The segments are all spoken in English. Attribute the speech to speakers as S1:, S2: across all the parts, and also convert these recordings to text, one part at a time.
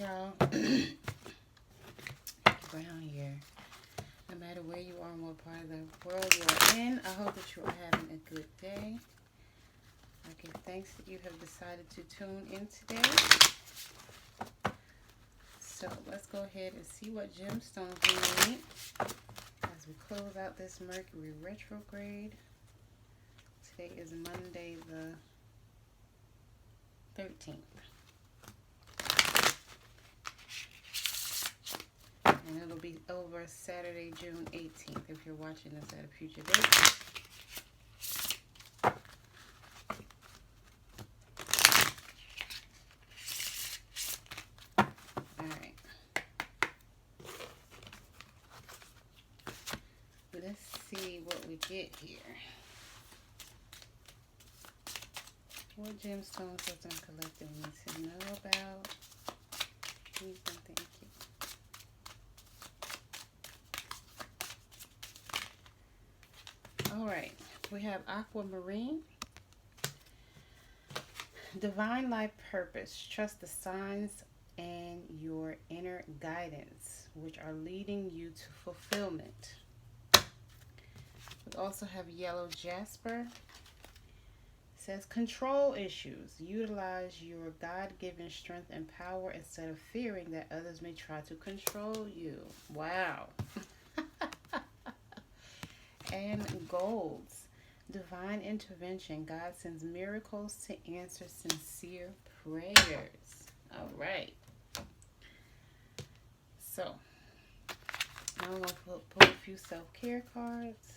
S1: y'all. Brown here. No matter where you are and what part of the world you are in, I hope that you are having a good day. I give thanks that you have decided to tune in today. So let's go ahead and see what gemstones we need as we close out this Mercury retrograde. Today is Monday the 13th. And it'll be over Saturday, June 18th, if you're watching this at a future date. Alright. Let's see what we get here. What gemstones does my collective need to know about? Please and thank you. Alright, we have aquamarine. Divine life purpose. Trust the signs and your inner guidance, which are leading you to fulfillment. We also have yellow jasper. It says control issues. Utilize your God-given strength and power instead of fearing that others may try to control you. Wow. And golds. Divine intervention. God sends miracles to answer sincere prayers. All right. So, I'm going to pull a few self-care cards.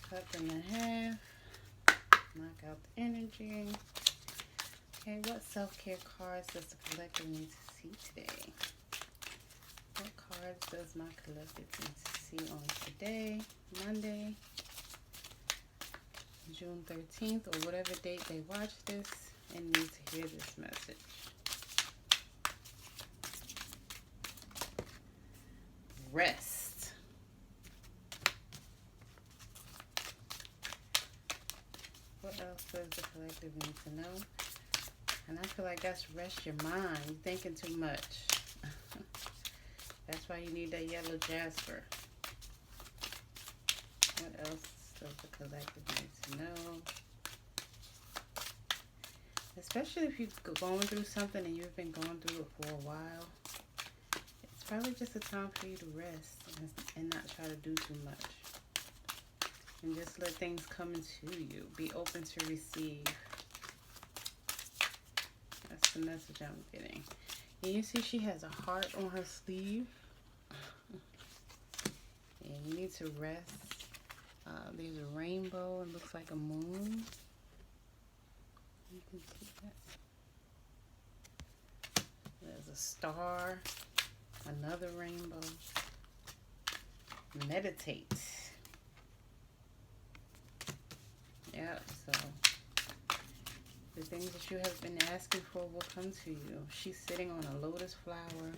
S1: Cut them in half, knock out the energy. Okay, what self-care cards does the collective need to see today? What cards does my collective need to see on today, Monday, June 13th, or whatever date they watch this and need to hear this message? Rest. What else does the collective need to know? And I feel like that's rest your mind. You're thinking too much. That's why you need that yellow jasper. What else does the collective need to know? Especially if you're going through something and you've been going through it for a while. It's probably just a time for you to rest and not try to do too much. And just let things come into you. Be open to receive. That's the message I'm getting. And you see she has a heart on her sleeve. And you need to rest. There's a rainbow. It looks like a moon. You can see that. There's a star. Another rainbow. Meditate. Yeah, so the things that you have been asking for will come to you. She's sitting on a lotus flower.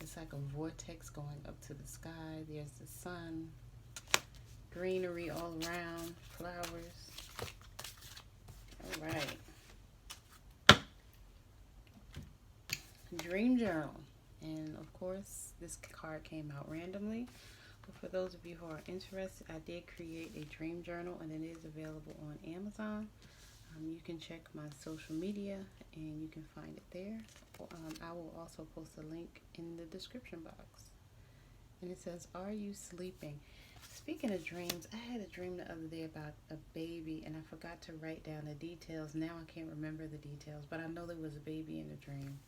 S1: It's like a vortex going up to the sky. There's the sun. Greenery all around. Flowers. All right. Dream journal. And of course, this card came out randomly. But for those of you who are interested, I did create a dream journal and it is available on Amazon. You can check my social media and you can find it there. I will also post a link in the description box. And it says, are you sleeping? Speaking of dreams, I had a dream the other day about a baby and I forgot to write down the details. Now I can't remember the details, but I know there was a baby in the dream.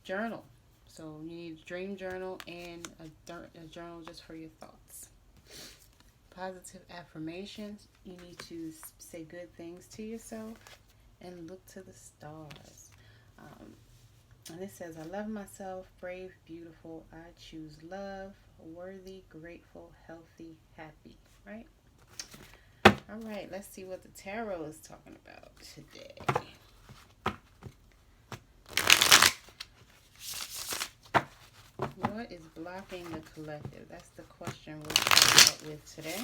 S1: Journal. So you need a dream journal and a journal just for your thoughts. Positive affirmations. You need to say good things to yourself and look to the stars. And it says, I love myself, brave, beautiful. I choose love, worthy, grateful, healthy, happy. Right? All right, let's see what the tarot is talking about today. What is blocking the collective? That's the question we'll start out with today.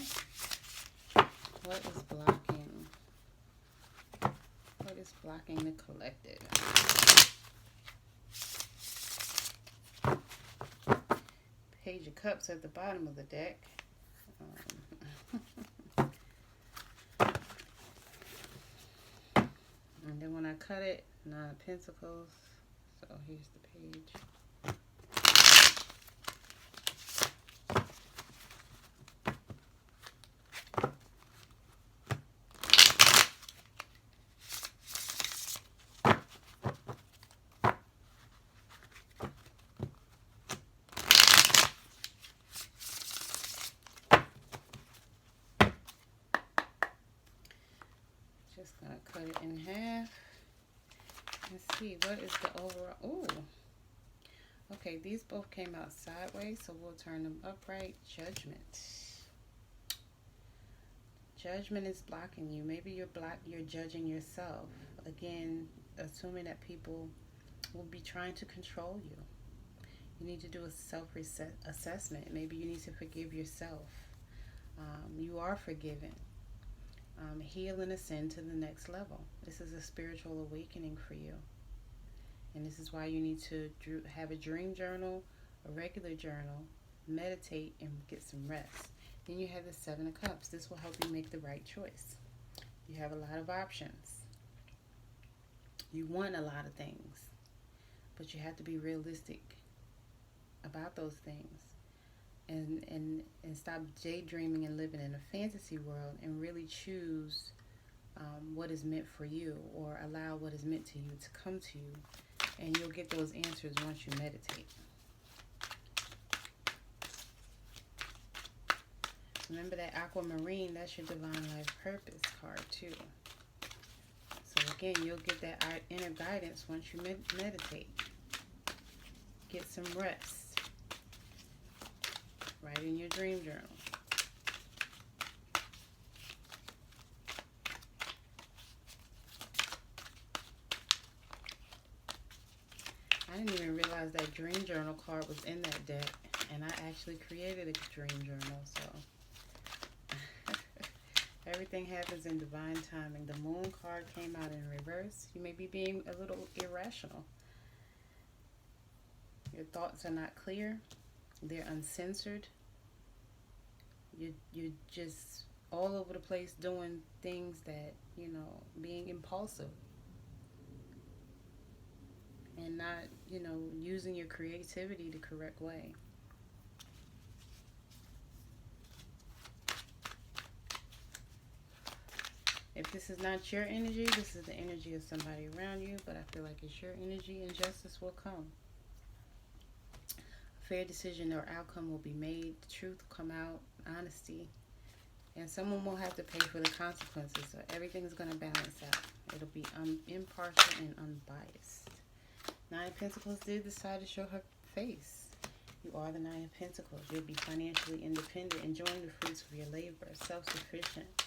S1: What is blocking? What is blocking the collective? Page of Cups at the bottom of the deck. And then when I cut it, Nine of Pentacles. So here's the page. Just gonna cut it in half. Let's see, what is the overall? Ooh. Okay, these both came out sideways, so we'll turn them upright. Judgment. Judgment is blocking you. Maybe you're judging yourself. Again, assuming that people will be trying to control you. You need to do a self-assessment. Maybe you need to forgive yourself. You are forgiven. Heal and ascend to the next level. This is a spiritual awakening for you. And this is why you need to have a dream journal, a regular journal, meditate, and get some rest. Then you have the Seven of Cups. This will help you make the right choice. You have a lot of options. You want a lot of things, but you have to be realistic about those things. And stop daydreaming and living in a fantasy world and really choose what is meant for you, or allow what is meant to you to come to you. And you'll get those answers once you meditate. Remember that aquamarine, that's your divine life purpose card too. So again, you'll get that inner guidance once you meditate. Get some rest. Write in your dream journal. I didn't even realize that dream journal card was in that deck, and I actually created a dream journal, so everything happens in divine timing. The moon card came out in reverse. You may be being a little irrational. Your thoughts are not clear. They're uncensored. You're just all over the place doing things that, being impulsive. And not, using your creativity the correct way. If this is not your energy, this is the energy of somebody around you, but I feel like it's your energy and justice will come. A fair decision or outcome will be made. The truth will come out. Honesty. And someone will have to pay for the consequences, so everything's going to balance out. It'll be impartial and unbiased. Nine of Pentacles did decide to show her face. You are the Nine of Pentacles. You'll be financially independent, enjoying the fruits of your labor, self-sufficient.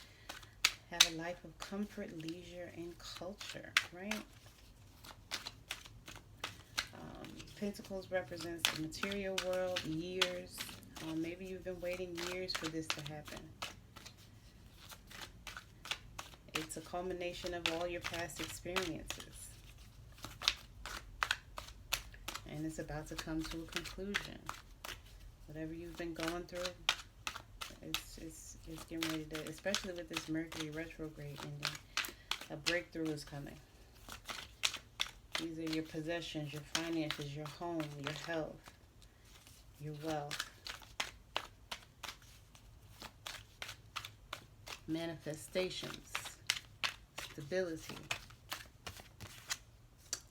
S1: Have a life of comfort, leisure, and culture, right? Pentacles represents the material world, years. Maybe you've been waiting years for this to happen. It's a culmination of all your past experiences. And it's about to come to a conclusion. Whatever you've been going through, it's getting ready to, especially with this Mercury retrograde ending, a breakthrough is coming. These are your possessions, your finances, your home, your health, your wealth. Manifestations, stability.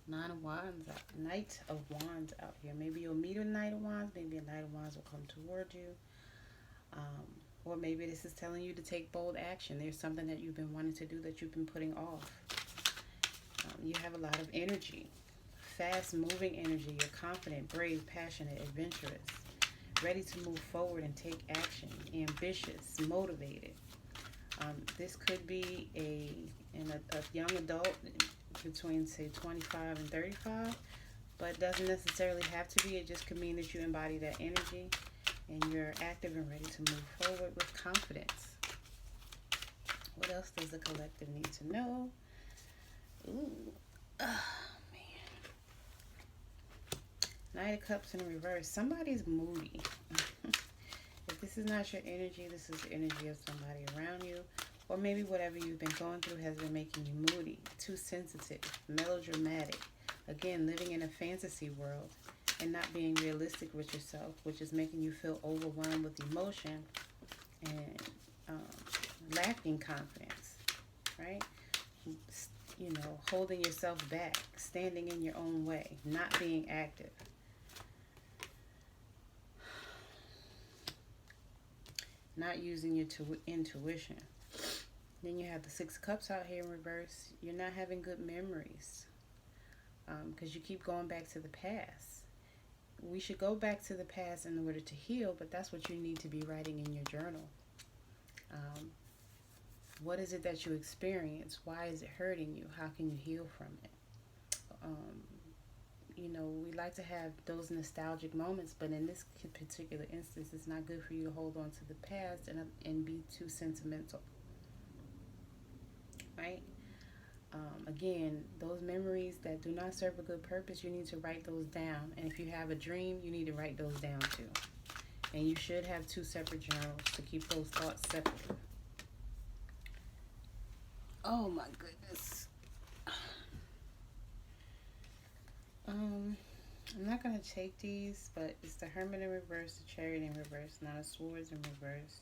S1: Nine of Wands, Knight of Wands out here. Maybe you'll meet a Knight of Wands. Maybe a Knight of Wands will come toward you. Or maybe this is telling you to take bold action. There's something that you've been wanting to do that you've been putting off. You have a lot of energy, fast-moving energy. You're confident, brave, passionate, adventurous, ready to move forward and take action, ambitious, motivated. This could be a young adult between, say, 25 and 35, but it doesn't necessarily have to be. It just could mean that you embody that energy and you're active and ready to move forward with confidence. What else does the collective need to know? Ooh, oh, man. Knight of Cups in reverse. Somebody's moody. If this is not your energy, this is the energy of somebody around you. Or maybe whatever you've been going through has been making you moody, too sensitive, melodramatic. Again, living in a fantasy world and not being realistic with yourself, which is making you feel overwhelmed with emotion and lacking confidence, right? You know, holding yourself back, standing in your own way, not being active. Not using your intuition. Then you have the Six of Cups out here in reverse. You're not having good memories because you keep going back to the past. We should go back to the past in order to heal, but that's what you need to be writing in your journal. What is it that you experience? Why is it hurting you? How can you heal from it? You know, we like to have those nostalgic moments, but in this particular instance, it's not good for you to hold on to the past and be too sentimental, right? Again, those memories that do not serve a good purpose, you need to write those down. And if you have a dream, you need to write those down too. And you should have 2 separate journals to keep those thoughts separate. Oh my goodness. I'm not going to take these, but it's the Hermit in reverse, the Chariot in reverse, Nine of Swords in reverse.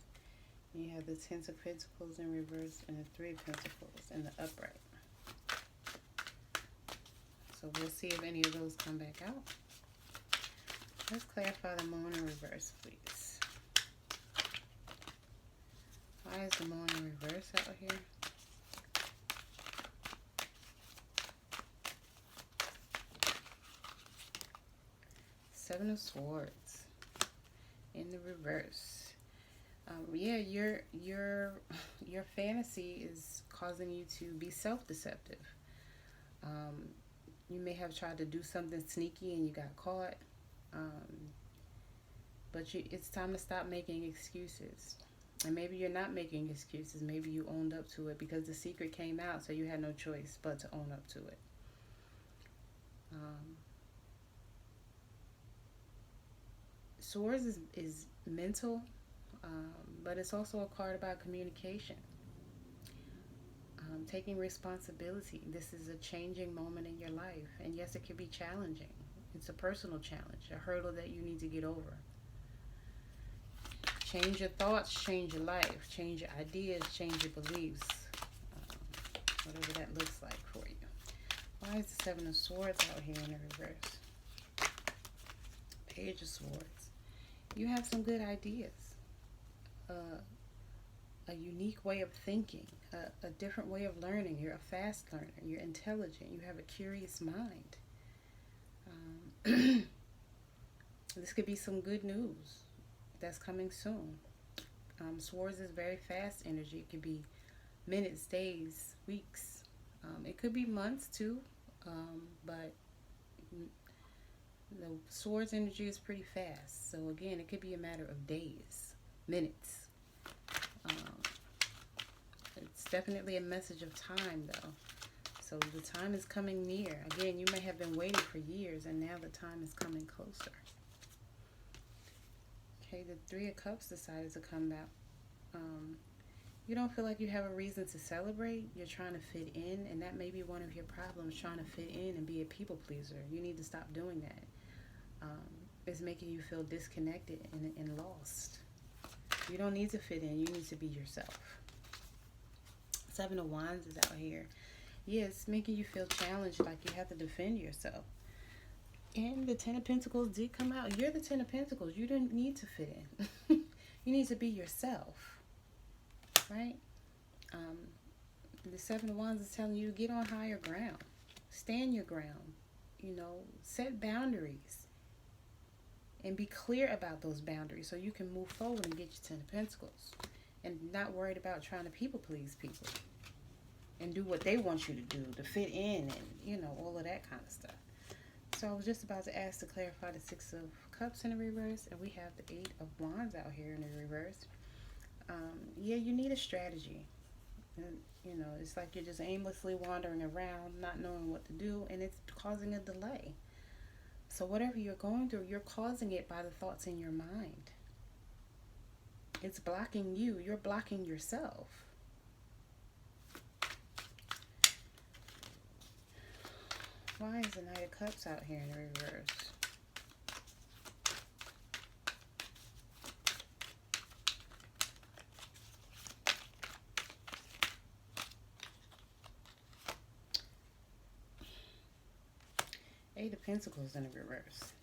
S1: You have the Ten of Pentacles in reverse and the Three of Pentacles in the upright. So we'll see if any of those come back out. Let's clarify the Moon in reverse, please. Why is the Moon in reverse out here? Seven of Swords in the reverse. Yeah, your fantasy is causing you to be self-deceptive. You may have tried to do something sneaky and you got caught. But it's time to stop making excuses. And maybe you're not making excuses. Maybe you owned up to it because the secret came out, so you had no choice but to own up to it. Swords is mental, but it's also a card about communication. Taking responsibility. This is a changing moment in your life. And yes, it can be challenging. It's a personal challenge, a hurdle that you need to get over. Change your thoughts, change your life, change your ideas, change your beliefs. Whatever that looks like for you. Why is the Seven of Swords out here in the reverse? Page of Swords. You have some good ideas. A unique way of thinking, a different way of learning. You're a fast learner. You're intelligent. You have a curious mind. This could be some good news that's coming soon. Swords is very fast energy. It could be minutes, days, weeks. It could be months too, but the Swords energy is pretty fast. So again, it could be a matter of days, minutes. It's definitely a message of time though. So the time is coming near. Again, you may have been waiting for years and now the time is coming closer. Okay, the Three of Cups decided to come out. You don't feel like you have a reason to celebrate. You're trying to fit in, and that may be one of your problems, trying to fit in and be a people pleaser. You need to stop doing that. It's making you feel disconnected and lost. You don't need to fit in. You need to be yourself. Seven of Wands is out here. Yeah, it's making you feel challenged, like you have to defend yourself. And the Ten of Pentacles did come out. You're the Ten of Pentacles. You didn't need to fit in. You need to be yourself. right? Um, the Seven of Wands is telling you to get on higher ground. Stand your ground. You know, set boundaries. And be clear about those boundaries so you can move forward and get your Ten of Pentacles. And not worried about trying to people please people. And do what they want you to do to fit in and, you know, all of that kind of stuff. So I was just about to ask to clarify the Six of Cups in the reverse. And we have the Eight of Wands out here in the reverse. Yeah, you need a strategy. And, you know, it's like you're just aimlessly wandering around, not knowing what to do. And it's causing a delay. So whatever you're going through, you're causing it by the thoughts in your mind. It's blocking you. You're blocking yourself. Why is the Knight of Cups out here in the reverse? Eight of Pentacles in the reverse.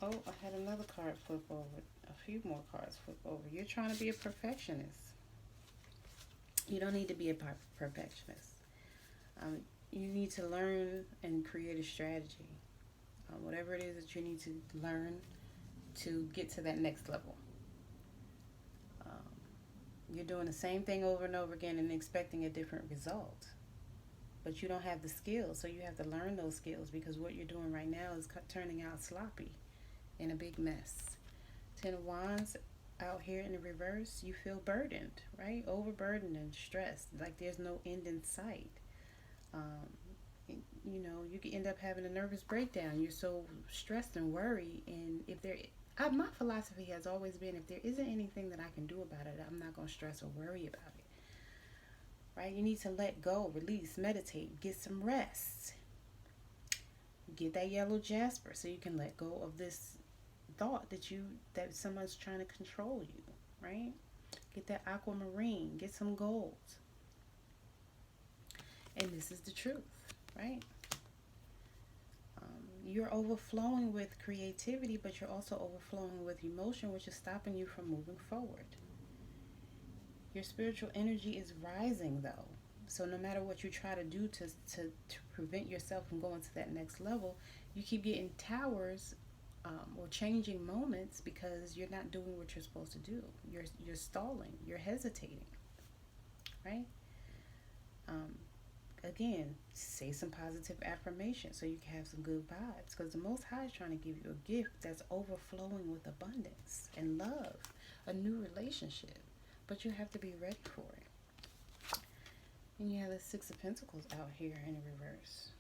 S1: Oh, I had another card flip over. A few more cards flip over. You're trying to be a perfectionist. You don't need to be a perfectionist. You need to learn and create a strategy. Whatever it is that you need to learn to get to that next level. You're doing the same thing over and over again and expecting a different result. But you don't have the skills, so you have to learn those skills, because what you're doing right now is turning out sloppy in a big mess. Ten of Wands out here in the reverse, you feel burdened, right? Overburdened and stressed, like there's no end in sight. You know, you can end up having a nervous breakdown. You're so stressed and worried, and if there, my philosophy has always been, if there isn't anything that I can do about it, I'm not going to stress or worry about it. Right? You need to let go, release, meditate, get some rest. Get that yellow jasper so you can let go of this thought that someone's trying to control you, right? Get that aquamarine, get some gold. And this is the truth, right? You're overflowing with creativity, but you're also overflowing with emotion, which is stopping you from moving forward. Your spiritual energy is rising, though. So no matter what you try to do to prevent yourself from going to that next level, you keep getting towers or changing moments because you're not doing what you're supposed to do. You're stalling. You're hesitating, right? Again, say some positive affirmation so you can have some good vibes, because the Most High is trying to give you a gift that's overflowing with abundance and love, a new relationship. But you have to be ready for it. And you have the Six of Pentacles out here in the reverse.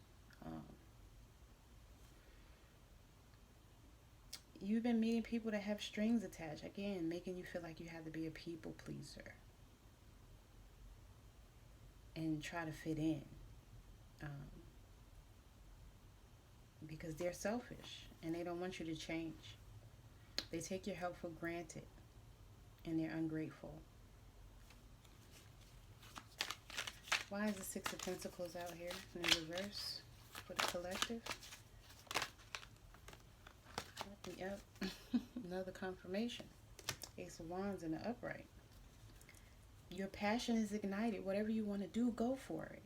S1: You've been meeting people that have strings attached. Again, making you feel like you have to be a people pleaser. And try to fit in. Because they're selfish. And they don't want you to change. They take your help for granted. And they're ungrateful. Why is the Six of Pentacles out here in the reverse for the collective? Yep. Another confirmation. Ace of Wands in the upright. Your passion is ignited. Whatever you want to do, go for it.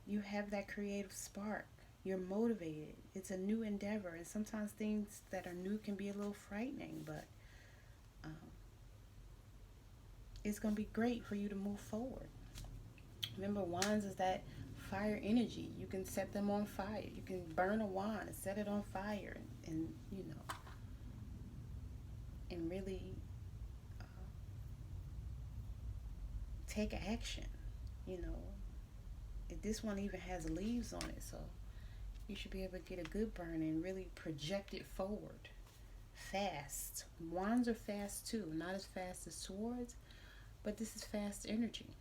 S1: You have that creative spark. You're motivated. It's a new endeavor. And sometimes things that are new can be a little frightening, but it's going to be great for you to move forward. Remember, wands is that fire energy. You can set them on fire. You can burn a wand and set it on fire and you know, and really take action. You know, this one even has leaves on it, so you should be able to get a good burn and really project it forward. Fast. Wands are fast too. Not as fast as swords, but this is fast energy.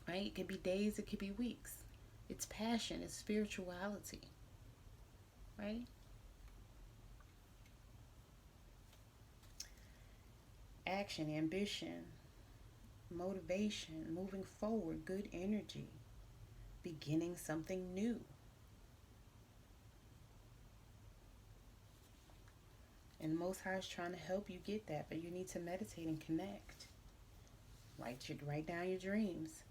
S1: Right? It could be days, it could be weeks. It's passion, it's spirituality. Right? Action, ambition, motivation, moving forward, good energy, beginning something new. And the Most High is trying to help you get that, but you need to meditate and connect. Write down your dreams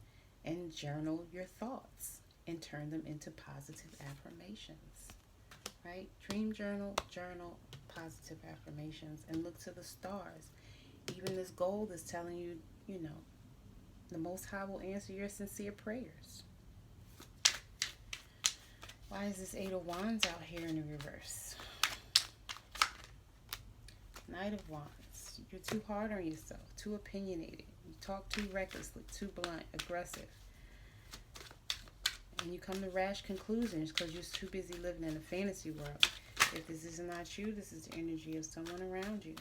S1: and journal your thoughts and turn them into positive affirmations. Right? Dream journal, positive affirmations, and look to the stars. Even this gold is telling you, the Most High will answer your sincere prayers. Why is this Eight of Wands out here in the reverse? Knight of Wands. You're too hard on yourself, too opinionated. You talk too recklessly, too blunt, aggressive. And you come to rash conclusions because you're too busy living in a fantasy world. If this is not you, this is the energy of someone around you.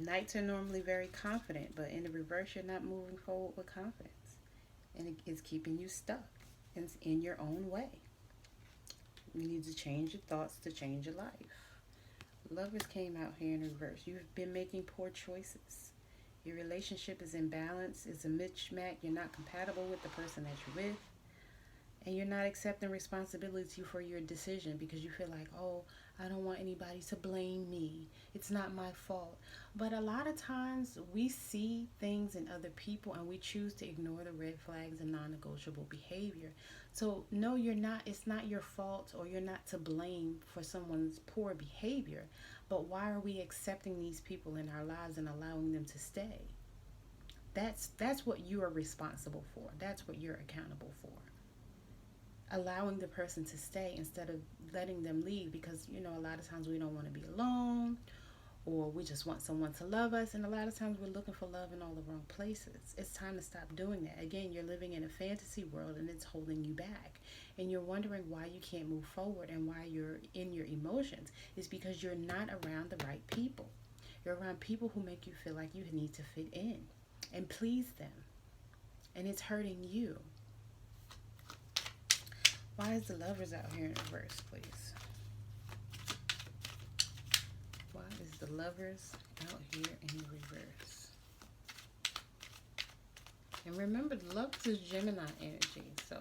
S1: Knights are normally very confident, but in the reverse, you're not moving forward with confidence. And it's keeping you stuck in your own way. You need to change your thoughts to change your life. Lovers came out here in reverse. You've been making poor choices. Your relationship is imbalanced. It's a mismatch. You're not compatible with the person that you're with. And you're not accepting responsibility for your decision because you feel like, oh, I don't want anybody to blame me. It's not my fault. But a lot of times we see things in other people and we choose to ignore the red flags and non-negotiable behavior. So no, you're not. It's not your fault, or you're not to blame for someone's poor behavior. But why are we accepting these people in our lives and allowing them to stay? That's what you are responsible for. That's what you're accountable for. Allowing the person to stay instead of letting them leave, because a lot of times we don't want to be alone, or we just want someone to love us, and a lot of times we're looking for love in all the wrong places. It's time to stop doing that. Again, you're living in a fantasy world and it's holding you back, and you're wondering why you can't move forward and why you're in your emotions. It's because you're not around the right people. You're around people who make you feel like you need to fit in and please them, and it's hurting you. Why is the Lovers out here in reverse, please? Why is the Lovers out here in reverse? And remember, the Lovers is Gemini energy, so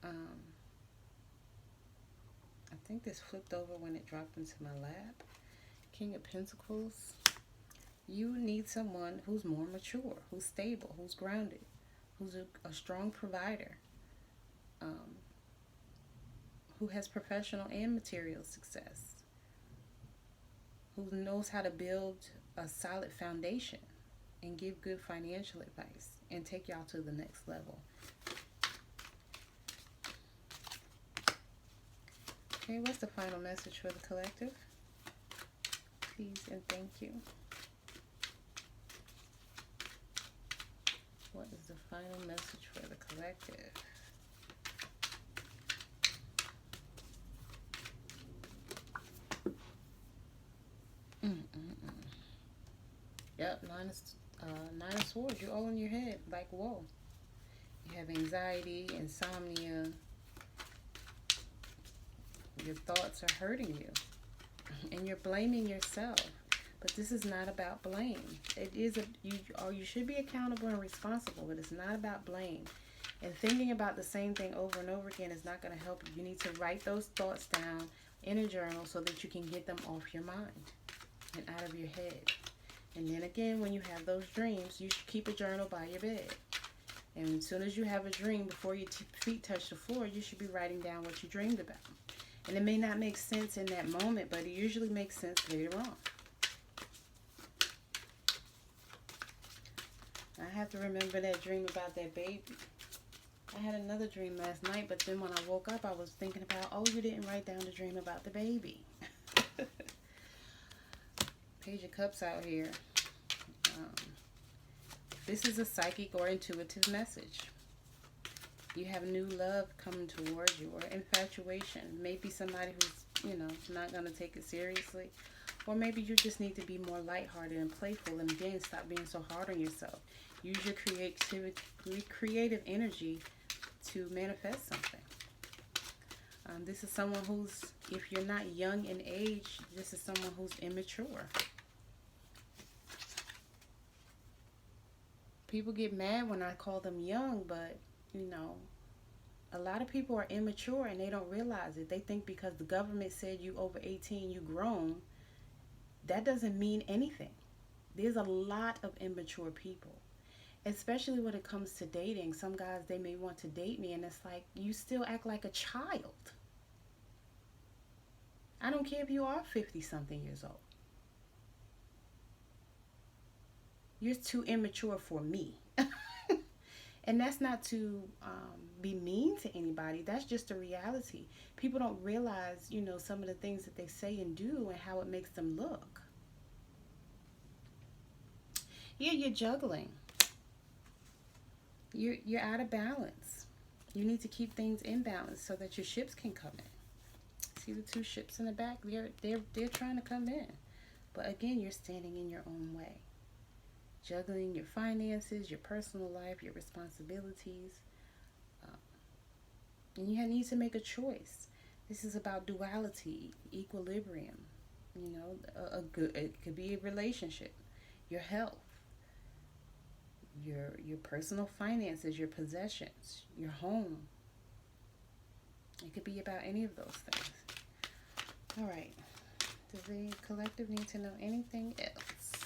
S1: I think this flipped over when it dropped into my lap. King of Pentacles. You need someone who's more mature, who's stable, who's grounded, who's a strong provider, who has professional and material success, who knows how to build a solid foundation and give good financial advice and take y'all to the next level. Okay, what's the final message for the collective? Please and thank you. What is the final message for the collective? Yep, Nine of Swords. You're all in your head. Like, whoa. You have anxiety, insomnia. Your thoughts are hurting you. And you're blaming yourself. But this is not about blame. It is you should be accountable and responsible, but it's not about blame. And thinking about the same thing over and over again is not going to help you. You need to write those thoughts down in a journal so that you can get them off your mind and out of your head. And then again, when you have those dreams, you should keep a journal by your bed. And as soon as you have a dream, before your feet touch the floor, you should be writing down what you dreamed about. And it may not make sense in that moment, but it usually makes sense later on. I have to remember that dream about that baby. I had another dream last night, but then when I woke up, I was thinking about, oh, you didn't write down the dream about the baby. Page of Cups out here. This is a psychic or intuitive message. You have new love coming towards you, or infatuation. Maybe somebody who's, not going to take it seriously. Or maybe you just need to be more lighthearted and playful, and again, stop being so hard on yourself. Use your creative energy to manifest something. This is someone who's, if you're not young in age, this is someone who's immature. People get mad when I call them young, but You know, a lot of people are immature and they don't realize it. They think because the government said you over 18, you grown, that doesn't mean anything. There's a lot of immature people, especially when it comes to dating. Some guys, they may want to date me and it's like, you still act like a child. I don't care if you are 50 something years old. You're too immature for me. And that's not to be mean to anybody. That's just a reality. People don't realize, you know, some of the things that they say and do and how it makes them look. Yeah, you're juggling. You're out of balance. You need to keep things in balance so that your ships can come in. See the two ships in the back? They're trying to come in. But again, you're standing in your own way. Juggling your finances, your personal life, your responsibilities. And you need to make a choice. This is about duality, equilibrium. You know, it could be a relationship, your health, your personal finances, your possessions, your home. It could be about any of those things. All right. Does the collective need to know anything else?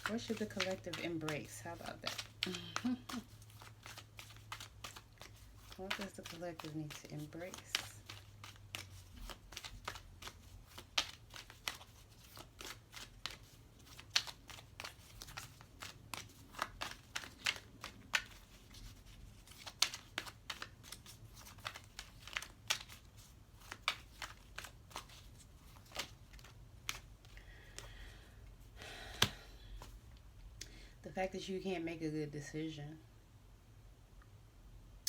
S1: What should the collective embrace? How about that? What does the collective need to embrace? The fact that you can't make a good decision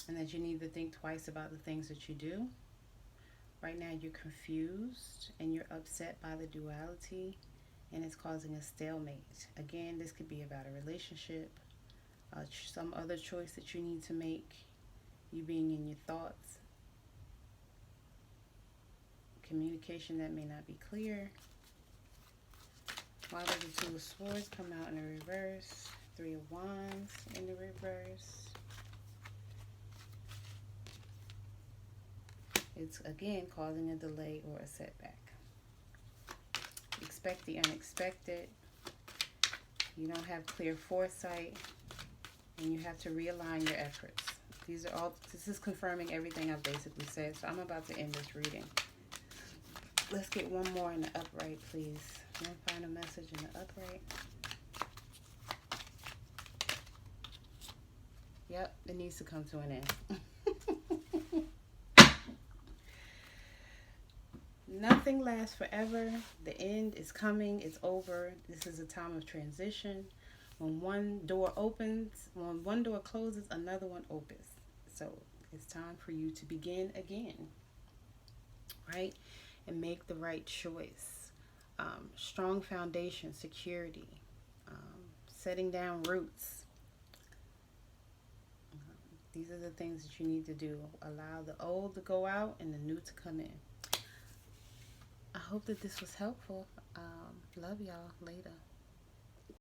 S1: and that you need to think twice about the things that you do. Right now you're confused and you're upset by the duality and it's causing a stalemate. Again, this could be about a relationship, some other choice that you need to make, you being in your thoughts, communication that may not be clear. Why did the Two of Swords come out in the reverse? Three of Wands in the reverse. It's again causing a delay or a setback. Expect the unexpected. You don't have clear foresight and you have to realign your efforts. This is confirming everything I've basically said. So I'm about to end this reading. Let's get one more in the upright, please. One final message in the upright. Yep, it needs to come to an end. Nothing lasts forever. The end is coming. It's over. This is a time of transition. When one door opens, when one door closes, another one opens. So it's time for you to begin again, right? And make the right choice. Strong foundation, security, setting down roots. These are the things that you need to do. Allow the old to go out and the new to come in. I hope that this was helpful. Love y'all. Later.